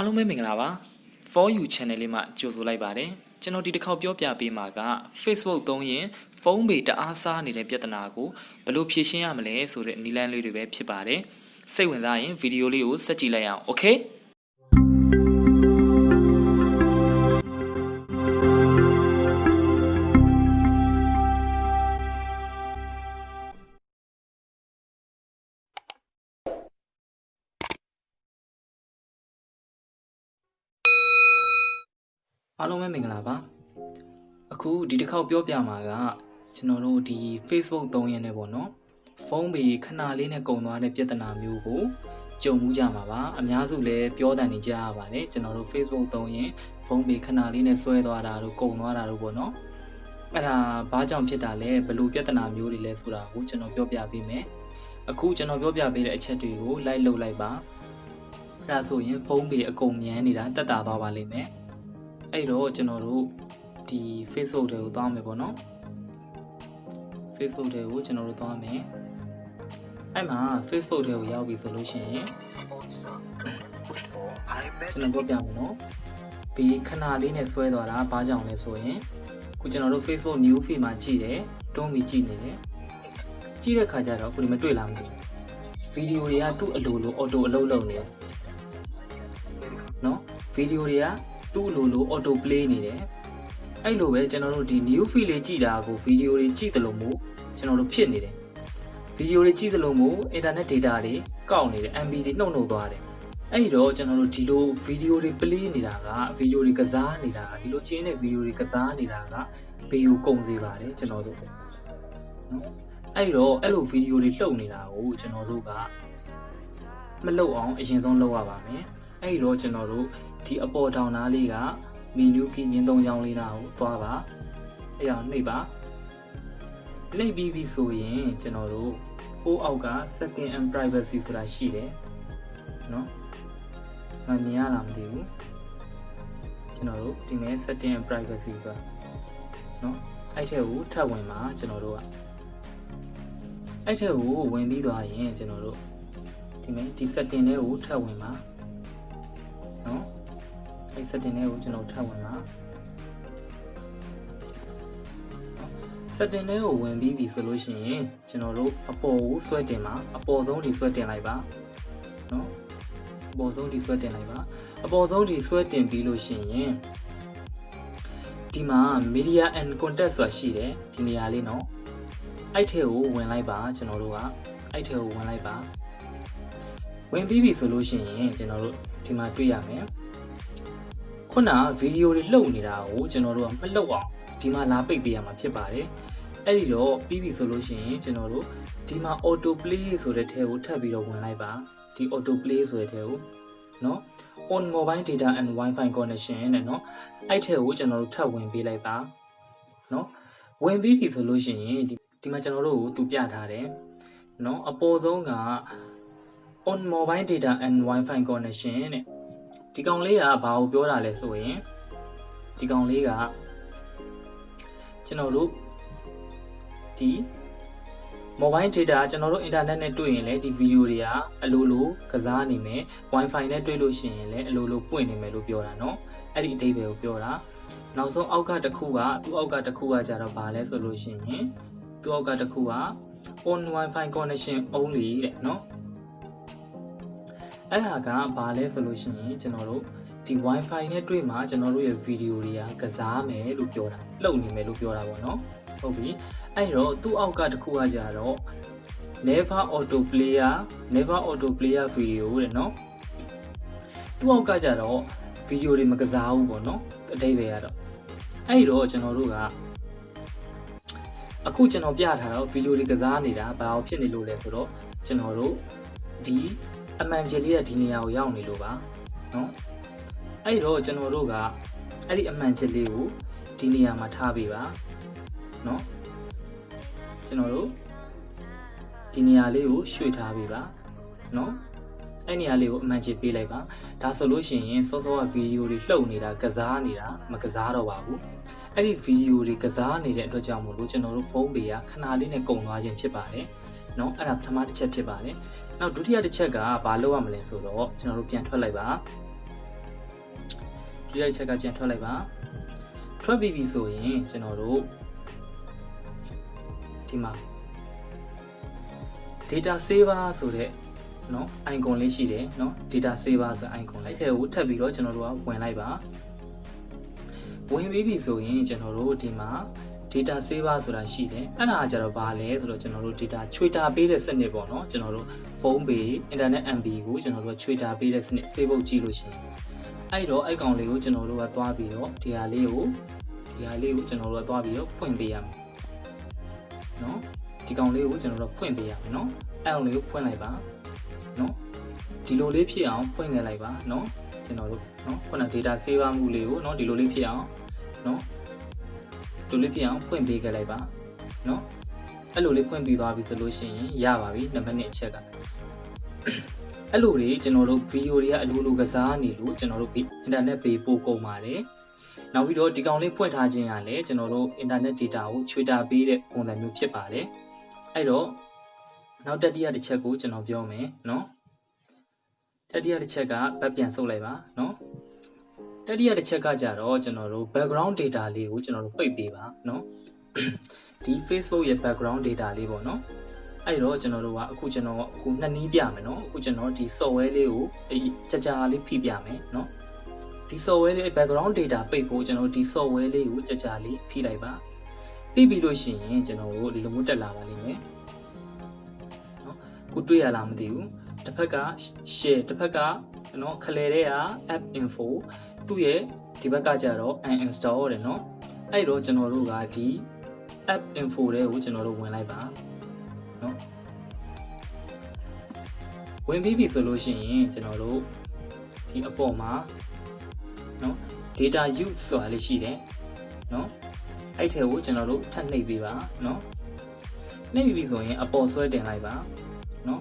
အားလုံးပဲမင်္ဂလာပါ For You Channel လေးမှာကြိုဆိုလိုက်ပါတယ်ကျွန်တော်ဒီတစ်ခေါက်ပြောပြပေးမှာက Facebook သုံးရင်ဖုန်းပေတအားစားနေတဲ့ပြဿနာကိုဘယ်လိုဖြေရှင်းရမလဲဆိုတဲ့နည်းလမ်းလေးတွေပဲဖြစ်ပါတယ်စိတ်ဝင်စားရင်ဗီဒီယိုလေးကိုဆက်ကြည့်လိုက်အောင် Okayအားလုံးပဲမင်္ဂလာပါအခုဒီတစ်ခေါက်ပြောပြမှာကကျွန်တော်တို့ဒီ Facebook သုံးရနေပေါ့နော်ဖုန်းပေခဏလေးနဲ့ကုန်သွားတဲ့ပြဿနာမျိုးကိုကြုံမှုကြမှာပါအများစုလည်းပြောတန်နေကြရပါတယ်ကျွန်တော်တို့ Facebook သုံးရင်ဖုန်းပေခဏလေးနဲ့ဆွဲသွားတာတို့ကုန်သွားတာတို့ပေါ့နော်အဲ့ဒါဘာကြောင့်ဖြစ်တာလဲဘယ်လိုပြဿနာမျိုးတွေလဲဆိုတာကိုကျွန်တော်ပြောပြပေးမယ်အခုကျွန်တော်ပြောပြပေးတဲ့အချက်တွေကိုလိုက်လုပ်လိုက်ပါအဲ့ဒါဆိုရင်ဖုန်းပေအကုန်မြန်းနေတာတက်တာသွားပါလိမ့်မယ်အဲ့တော့ကျွန်တော်တို့ဒီ Facebook တွေကိုသွားမယ်ပေါ့နော် Facebook တွေကိုကျွန်တော်တို့သွားမယ်အဲ့မှာ Facebook တွေကိုရောက်ပြီဆိုလို့ရှိရင်ကျွန်တော်ပြောပြမယ်နော်ဒီခဏလေးနဲ့ဆွဲသွားတာဘာကြောင့်လဲဆိုရင်ခုကျွန်တော်တို့ Facebook New Feed မှာကြည့်တယ်တွန်းပြီးကြည့်နေတယ်ကြည့်တဲ့ခါကျတော့ခုဒီမတွေ့လာဘူးဗီဒီယိုတွေကသူ့အလိုလို auto အလုပ်လုပ်နေတယ်နော်ဗီဒီယိုတွေကသူ့အလိုလို auto play နေတယ်အဲ့လိုပဲကျွန်တော်တို့ဒီ new feed လေးကြည့်တာကိုဗီဒီယိုတွေကြည့်တယ်လို့မို့ကျွန်တော်တို့ဖြစ်နေတယ်ဗီဒီယိုတွေကြည့်တယ်လို့မို့ internet data တွေကောက်နေတယ် MB တွေနှုတ်သွားတယ်အဲ့တော့ကျွန်တော်တို့ဒီလိုဗီဒီယိုတွေ play နေတာကဗီဒီယိုတွေကစားနေတာကဒီလိုချင်းတဲ့ဗီဒီယိုတွေကစားနေတာကဘေးကိုကုန်စေပါတယ်ကျွန်တော်တို့နော်အဲ့တော့အဲ့လိုဗီဒီယိုတွေလှုပ်နေတာကိုကျွန်တော်တို့ကမလှုပ်အောင်အရင်ဆုံးလုပ်ရပါမယ်အဲ့တော့ကျွန်တော်တို့ဒီအပေါ်တောင်သားလေးကမီနူကီမြင်းသုံးချောင်းလေးနာကိုသွားပါအဲ့အောင်နှိပ်ပါနှိပ်ပြီးပြီဆိုရင်ကျွန်တော်တို့အိုးအောက်က setting and privacy ဆိုတာရှိတယ်နော်မမြင်ရလားမသိဘူးကျွန်တော်တို့ဒီမဲ့ setting and privacy ဆိုတာနော်အဲ့ထဲကိုထပ်ဝင်ပါကျွန်တော်တို့ကအဲ့ထဲကိုဝင်ပြီးသွားရင်ကျွန်တော်တို့ဒီမဲ့ဒီ setting တွေကိုထပ်ဝင်ပါနော်အဲ့ setting တွေကိုကျွန်တော်ထပ်ဝင်ပါ setting တွေကိုဝင်ပြီးပြီဆိုလို့ရှိရင်ကျွန်တော်တို့အပေါ်ကိုဆွဲတင်ပါအပေါ်ဆုံးဒီဆွဲတင်လိုက်ပါနော်အပေါ်ဆုံးဒီဆွဲတင်လိုက်ပါအပေါ်ဆုံးဒီဆွဲတင်ပြီးလို့ရှိရင်ဒီမှာ media and content ဆိုတာရှိတယ်ဒီနေရာလေးနော်အဲ့ထဲကိုဝင်လိုက်ပါကျွန်တော်တို့ကအဲ့ထဲကိုဝင်လိုက်ပါဝင်ပြီးပြီဆိုလို့ရှိရင်ကျွန်တော်တို့ဒီမှာတွေ့ရမယ်ခုနဗီဒီယိုတွေလှုပ်နေတာကိုကျွန်တော်တို့ကမလှုပ်အောင်ဒီမှာလာပိတ်ပေးရမှာဖြစ်ပါတယ်အဲ့ဒီတော့ပြီးပြီဆိုလို့ရှိရင်ကျွန်တော်တို့ဒီမှာ auto play ဆိုတဲ့ထဲကိုထပ်ပြီးတော့ဝင်လိုက်ပါဒီ auto play ဆိုတဲ့ထဲကိုနော် on mobile data and wifi connection နဲ့နော်အဲ့ထဲကိုကျွန်တော်တို့ထပ်ဝင်ပေးလိုက်ပါနော်ဝင်ပြီးပြီဆိုလို့ရှိရင်ဒီမှာကျွန်တော်တို့ကိုသူပြထားတယ်နော်အပေါ်ဆုံးက on mobile data and wifi connection နဲ့ဒီကောင်လေးကဘာကိုပြောတာလဲဆိုရင်ဒီကောင်လေးကကျွန်တော်တို့ဒီ mobile data ကျွန်တော်တို့ internet နဲ့တွေ့ရင်လည်းဒီဗီဒီယိုတွေကအလိုလိုကစားနေမယ် wifi နဲ့တွေ့လို့ရှိရင်လည်းအလိုလိုပွင့်နေမယ်လို့ပြောတာเนาะအဲ့ဒီအဓိပ္ပာယ်ကိုပြောတာနောက်ဆုံးအောက်ကတစ်ခုကသူ့အောက်ကတစ်ခုကကြတော့ဘာလဲဆိုလို့ရှိရင်သူ့အောက်ကတစ်ခုက on wifi connection only တဲ့เนาะအဲ့ဒါကဘာလဲဆိုလို့ရှိရင်ကျွန်တော်တို့ဒီ wifi နဲ့တွေ့မှာကျွန်တော်တို့ရဲ့ဗီဒီယိုတွေကကစားမယ်လို့ပြောတာလှုပ်နေမယ်လို့ပြောတာပေါ့နော်ဟုတ်ပြီအဲ့တော့သူ့အောက်ကတစ်ခုကကြတော့ never auto player video တဲ့နော်သူ့အောက်ကကြတော့ဗီဒီယိုတွေမကစားဘူးပေါ့နော်အတိတ်ပဲရတော့အဲ့တော့ကျွန်တော်တို့ကအခုကျွန်တော်ပြထားတော့ဗီဒီယိုတွေကစားနေတာဘာလို့ဖြစ်နေလို့လဲဆိုတော့ကျွန်တော်တို့ဒီအမှန်ကြီးလေးကဒီနေရာကိုရောက်နေလို့ပါနော်အဲ့တော့ကျွန်တော်တို့ကအဲ့ဒီအမှန်ကြီးလေးကိုဒီနေရာမှာထားပေးပါနော်ကျွန်တော်တို့ဒီနေရာလေးကိုရွှေ့ထားပေးပါနော်အဲ့နေရာလေးကိုအမှန်ကြီးပေးလိုက်ပါဒါဆိုလို့ရှိရင်စောစောကဗီဒီယိုတွေလှုပ်နေတာကစားနေတာမကစားတော့ပါဘူးအဲ့ဒီဗီဒီယိုတွေကစားနေတဲ့အတွက်ကြောင့်မို့လို့ကျွန်တော်တို့ဖုန်းတွေကခဏလေးနဲ့ကုန်သွားခြင်းဖြစ်ပါတယ်နော်အဲ့ဒါပထမတစ်ချက်ဖြစ်ပါတယ်နောက်ဒုတိယတစ်ချက်ကဘာလုပ်ရမလဲဆိုတော့ကျွန်တော်တို့ပြန်ထွက်လိုက်ပါ ဒုတိယတစ်ချက်ကပြန်ထွက်လိုက်ပါထွက်ပြီးပြီဆိုရင်ကျွန်တော်တို့ဒီမှာ data saver ဆိုတဲ့เนาะ icon လေးရှိတယ်เนาะ data saver ဆိုတဲ့ icon လေးထဲကိုထပ်ပြီးတော့ကျွန်တော်တို့ကဝင်လိုက်ပါဝင်ပြီးပြီဆိုရင်ကျွန်တော်တို့ဒီမှာ data saver ဆိုတာရှိတယ်အဲ့ဒါကကြတော့ဘာလဲဆိုတော့ကျွန်တော်တို့ data ချွေတာပေးတဲ့စနစ်ပေါ့เนาะကျွန်တော်တို့ဖုန်းပေ internet MB ကိုကျွန်တော်တို့ချွေတာပေးတဲ့စနစ် Facebook ကြည့်လို့ရှိရင်အဲ့တော့အဲ့ကောင်လေးကိုကျွန်တော်တို့ကသွားပြီးတော့ဒီဟာလေးကိုကျွန်တော်တို့ကသွားပြီးတော့ဖွင့်ပေးရမယ်เนาะဒီကောင်လေးကိုကျွန်တော်တို့ဖွင့်ပေးရမယ်เนาะအဲ့ကောင်လေးကိုဖွင့်လိုက်ပါเนาะဒီလိုလေးဖြစ်အောင်ဖွင့်ခဲ့လိုက်ပါเนาะကျွန်တော်တို့เนาะခုန data saver မှုလေးကိုเนาะဒီလိုလေးဖြစ်အောင်เนาะဒီလိုလေးဖြစ်အောင်ဖွင့်ပေးခဲ့လိုက်ပါเนาะအဲ့လိုလေးဖွင့်ပြီးသွားပြီဆိုလို့ရှိရင်ရပါပြီနံပါတ်1အချက်ကအဲ့လိုတွေကျွန်တော်တို့ဗီဒီယိုတွေကအလိုကစားနေလို့ကျွန်တော်တို့ internet ပေးပို့ကုန်ပါတယ်နောက်ပြီးတော့ဒီကောင်လေးဖွင့်ထားခြင်းကလည်းကျွန်တော်တို့ internet data ကိုချွေတာပေးတဲ့ပုံစံမျိုးဖြစ်ပါတယ်အဲ့တော့နောက်တတိယတစ်ချက်ကိုကျွန်တော်ပြောမယ်เนาะတတိယတစ်ချက်ကဘက်ပြန်ဆုပ်လိုက်ပါเนาะတတိယတစ်ချက်ကကြတော့ကျွန်တော်တို့ background data လေးကိုကျွန်တော်တို့ပိတ်ပေးပါเนาะဒီ Facebook ရဲ့ background data လေးပေါ့เนาะအဲ့တော့ကျွန်တော်တို့ကအခုနှစ်နည်းပြမယ်เนาะအခုကျွန်တော်ဒီ software လေးကိုကြာလေးဖိပြမယ်เนาะဒီ software လေး background data ပိတ်ဖို့ကျွန်တော်ဒီ software လေးကိုကြာလေးဖိလိုက်ပါပြီးပြီလို့ရှိရင်ကျွန်တော်တို့ဒီလိုမျိုးတက်လာပါလိမ့်မယ်เนาะကိုတွေ့ရလားမသိဘူးတစ်ဖက်က share တစ်ဖက်ကเนาะခလဲတဲ့က app info သူ့ရဲ့ဒီဘက်ကကြတော့ uninstall တယ်เนาะအဲ့တော့ကျွန်တော်တို့ကဒီ app info တွေကိုကျွန်တော်တို့ဝင်လိုက်ပါเนาะဝင်ပြီးပြီဆိုလို့ရှိရင်ကျွန်တော်တို့ဒီအပေါ်မှာเนาะ data use ဆိုတာလေးရှိတယ်เนาะအဲ့ထဲကိုကျွန်တော်တို့ထပ်နှိပ်ပေးပါเนาะနှိပ်ပြီးဆိုရင်အပေါ်ဆွဲတင်လိုက်ပါเนาะ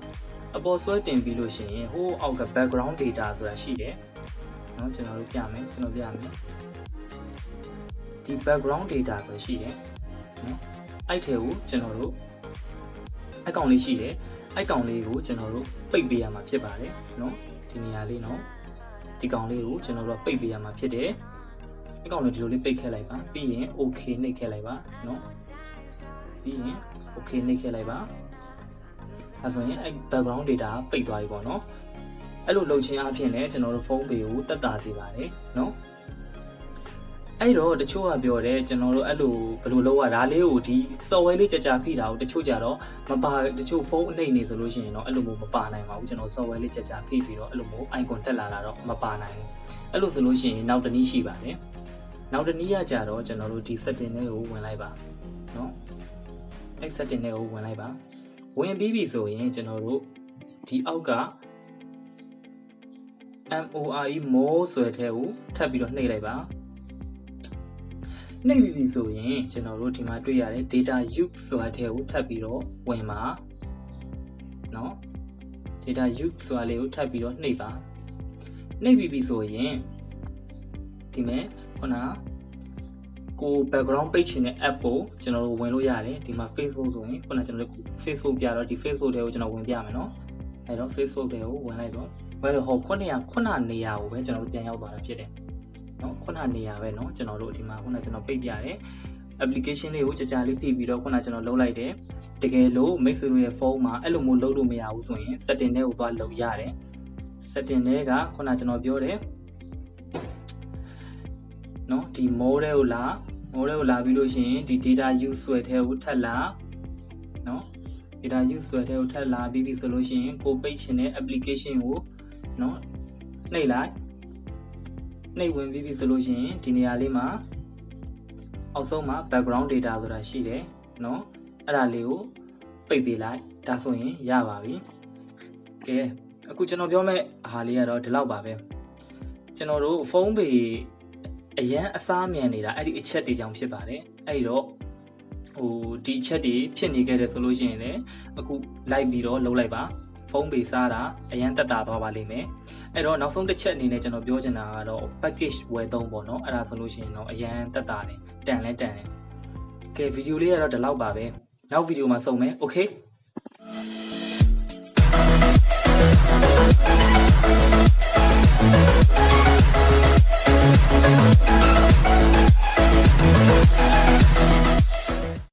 အပေါ်ဆွဲတင်ပြီးလို့ရှိရင်ဟိုးအောက်က background data ဆိုတာရှိတယ်เนาะကျွန်တော်ပြမယ်ဒီ background data ဆိုရှိတယ်เนาะအဲ့ထဲကိုကျွန်တော်တို့အကောင်လေးရှိတယ်အဲ့ကောင်လေးကိုကျွန်တော်တို့ပိတ်ပေးရမှာဖြစ်ပါတယ်เนาะဒီနေရာလေးเนาะဒီကောင်လေးကိုကျွန်တော်တို့ပိတ်ပေးရမှာဖြစ်တယ်အဲ့ကောင်လေးဒီလိုလေးပိတ်ခဲ့လိုက်ပါပြီးရင် okay နှိပ်ခဲ့လိုက်ပါเนาะပြီးရင် okay နှိပ်ခဲ့လိုက်ပါအဲဆိုရင်အဲ့ background data ပိတ်သွားပြီပေါ့เนาะအဲ့လိုလုပ်ခြင်းအပြင်လည်းကျွန်တော်တို့ဖုန်းပေကိုတက်တာစေပါတယ်เนาะအဲ့တော့တချို့ကပြောတယ်ကျွန်တော်တို့အဲ့လိုဘယ်လိုလုပ်ရဒါလေးကိုဒီ software လေးကြာဖိတာကိုတချို့ကြတော့မပါတချို့ဖုန်းအနှိမ့်နေဆိုလို့ရှိရင်တော့အဲ့လိုမျိုးမပါနိုင်ပါဘူးကျွန်တော် software လေးကြာဖိပြီးတော့အဲ့လိုမျိုး icon တက်လာတာတော့မပါနိုင်ဘူးအဲ့လိုဆိုလို့ရှိရင်နောက်တစ်နည်းရှိပါတယ်နောက်တစ်နည်းကကြတော့ကျွန်တော်တို့ဒီ setting တွေကိုဝင်လိုက်ပါเนาะအဲ့ setting တွေကိုဝင်လိုက်ပါဝင်ပြီးပြီဆိုရင်ကျွန်တော်တို့ဒီအောက်က more ဆိုတဲ့ထဲကိုထပ်ပြီးတော့နှိပ်လိုက်ပါနှိပ်ပြီးပြီဆိုရင်ကျွန်တော်တို့ဒီမှာတွေ့ရတယ် data use ဆိုတဲ့ထဲကိုထပ်ပြီးတော့ဝင်ပါเนาะ data use ဆိုတာလေးကိုထပ်ပြီးတော့နှိပ်ပါနှိပ်ပြီးပြီဆိုရင်ဒီမဲ့ခုနကို background page နဲ့ app ကိုကျွန်တော်တို့ဝင်လို့ရတယ်ဒီမှာ Facebook ဆိုရင်ခုနကျွန်တော်တို့ Facebook ပြတော့ဒီ Facebook တွေကိုကျွန်တော်ဝင်ပြမယ်เนาะအဲတော့ Facebook တွေကိုဝင်လိုက်တော့ဘယ်လိုဟောခုနနေရာကိုပဲကျွန်တော်တို့ပြန်ရောက်သွားတာဖြစ်တယ်เนาะခုနနေရာပဲเนาะကျွန်တော်တို့ဒီမှာခုနကျွန်တော်ပိတ်ပြတယ် application လေးကိုကြာလေးဖိပြီးတော့ခုနကျွန်တော်လုံးလိုက်တယ်တကယ်လို့ မိတ်ဆွေတို့ရဲ့ဖုန်းမှာအဲ့လိုမျိုးလုံးလို့မရဘူးဆိုရင် setting တွေကိုသွားလုပ်ရတယ် setting တွေကခုနကျွန်တော်ပြောတယ်เนาะဒီ more တွေကိုလာပြီးလို့ရှိရင်ဒီ data use ဆွဲထဲကိုထပ်လာเนาะ data use ဆွဲထဲကိုထပ်လာပြီးပြီဆိုလို့ရှိရင်ကိုပိတ်ချင်တဲ့ application ကိုเนาะနှိပ်လိုက်နှိပ်ဝင်ပြီးပြီဆိုလို့ရှိရင်ဒီနေရာလေးမှာအောက်ဆုံးမှာ background data ဆိုတာရှိတယ်เนาะအဲ့ဒါလေးကိုပိတ်ပေးလိုက်ဒါဆိုရင်ရပါပြီကဲအခုကျွန်တော်ပြောမယ့်အားလေးကတော့ဒီလောက်ပါပဲကျွန်တော်တို့ဖုန်းပေအရန်အစားမြန်နေတာအဲ့ဒီအချက်တွေကြောင့်ဖြစ်ပါတယ်အဲ့တော့ဒီအချက်တွေဖြစ်နေခဲ့တယ်ဆိုလို့ရှိရင်လည်းအခုလိုက်ပြီးတော့လုပ်လိုက်ပါဖုန်းပေစားတာအရန်တက်တာသွားပါလိမ့်မယ်အဲ့တော့နောက်ဆုံးတစ်ချက်အနေနဲ့ကျွန်တော်ပြောချင်တာကတော့ package ဝယ်သုံးပေါ့နော်အဲ့ဒါဆိုလို့ရှိရင်တော့အရန်တက်တာတယ်တန်တယ်ကဲဗီဒီယိုလေးကတော့ဒီလောက်ပါပဲနောက်ဗီဒီယိုမှာဆုံမယ် okay